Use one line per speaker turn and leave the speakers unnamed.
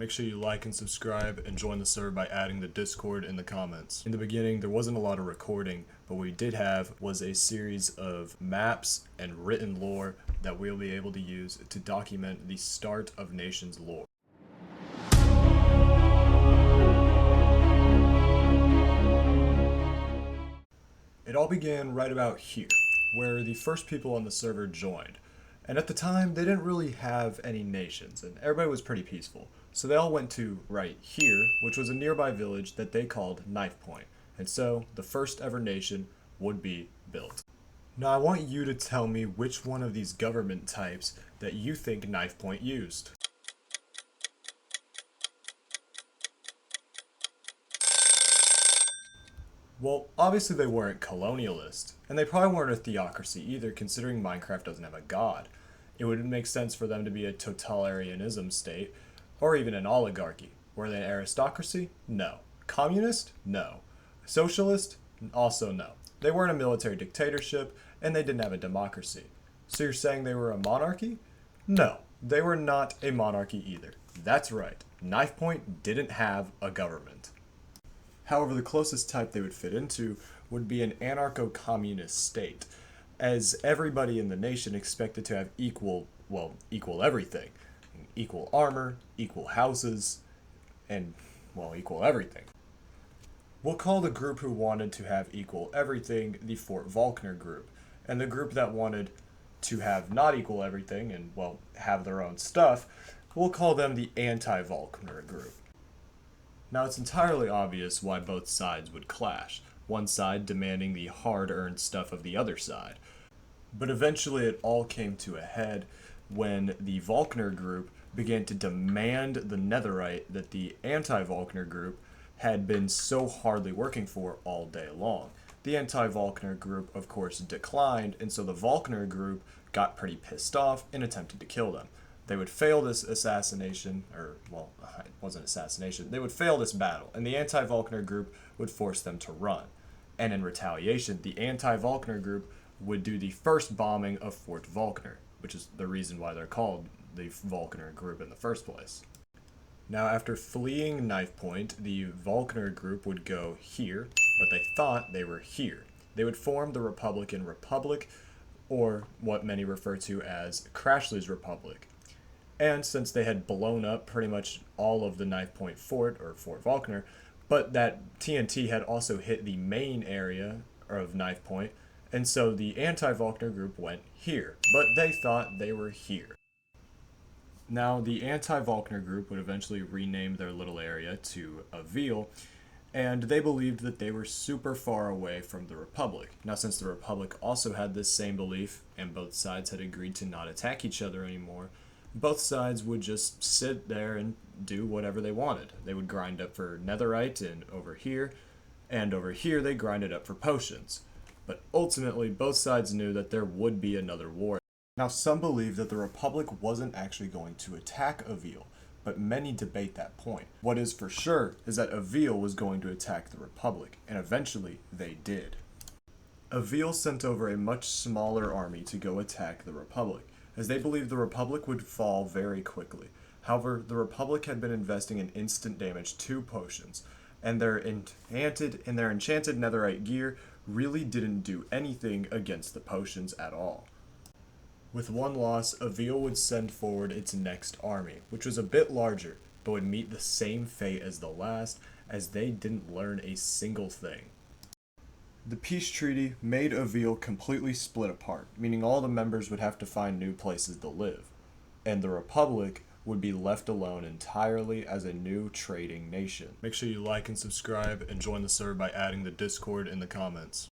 Make sure you like and subscribe and join the server by adding the Discord in the comments. In the beginning, there wasn't a lot of recording, but what we did have was a series of maps and written lore that we'll be able to use to document the start of Nation's lore. It all began right about here, where the first people on the server joined. And at the time, they didn't really have any nations, and everybody was pretty peaceful. So they all went to right here, which was a nearby village that they called Knifepoint. And so, the first ever nation would be built. Now I want you to tell me which one of these government types that you think Knifepoint used. Well, obviously they weren't colonialist, and they probably weren't a theocracy either, considering Minecraft doesn't have a god. It would make sense for them to be a totalitarianism state, or even an oligarchy. Were they an aristocracy? No. Communist? No. Socialist? Also no. They weren't a military dictatorship, and they didn't have a democracy. So you're saying they were a monarchy? No, they were not a monarchy either. That's right, Knifepoint didn't have a government. However, the closest type they would fit into would be an anarcho-communist state, as everybody in the nation expected to have equal everything. Equal armor, equal houses, and, equal everything. We'll call the group who wanted to have equal everything the Fort Volkner group, and the group that wanted to have not equal everything and, have their own stuff, we'll call them the anti-Volkner group. Now, it's entirely obvious why both sides would clash, one side demanding the hard-earned stuff of the other side. But eventually it all came to a head when the Volkner group began to demand the netherite that the anti-Volkner group had been so hardly working for all day long. The anti-Volkner group, of course, declined, and so the Volkner group got pretty pissed off and attempted to kill them. They would fail this assassination, it wasn't assassination, they would fail this battle, and the anti-Volkner group would force them to run. And in retaliation, the anti-Volkner group would do the first bombing of Fort Volkner, which is the reason why they're called the Volkner group in the first place. Now, after fleeing Knifepoint, the Volkner group would go here, but they thought they were here. They would form the Republican Republic, or what many refer to as Crashly's Republic. And since they had blown up pretty much all of the Knifepoint fort, or Fort Volkner, but that TNT had also hit the main area of Knifepoint, and so the anti-Volkner group went here, but they thought they were here. Now, the anti-Volkner group would eventually rename their little area to Avil, and they believed that they were super far away from the Republic. Now, since the Republic also had this same belief, and both sides had agreed to not attack each other anymore, both sides would just sit there and do whatever they wanted. They would grind up for netherite and over here they grinded up for potions. But ultimately, both sides knew that there would be another war. Now, some believe that the Republic wasn't actually going to attack Avil, but many debate that point. What is for sure is that Avil was going to attack the Republic, and eventually they did. Avil sent over a much smaller army to go attack the Republic, as they believed the Republic would fall very quickly. However, the Republic had been investing in instant damage to potions, and their enchanted netherite gear really didn't do anything against the potions at all. With one loss, Avil would send forward its next army, which was a bit larger, but would meet the same fate as the last, as they didn't learn a single thing. The peace treaty made Avil completely split apart, meaning all the members would have to find new places to live, and the Republic would be left alone entirely as a new trading nation. Make sure you like and subscribe and join the server by adding the Discord in the comments.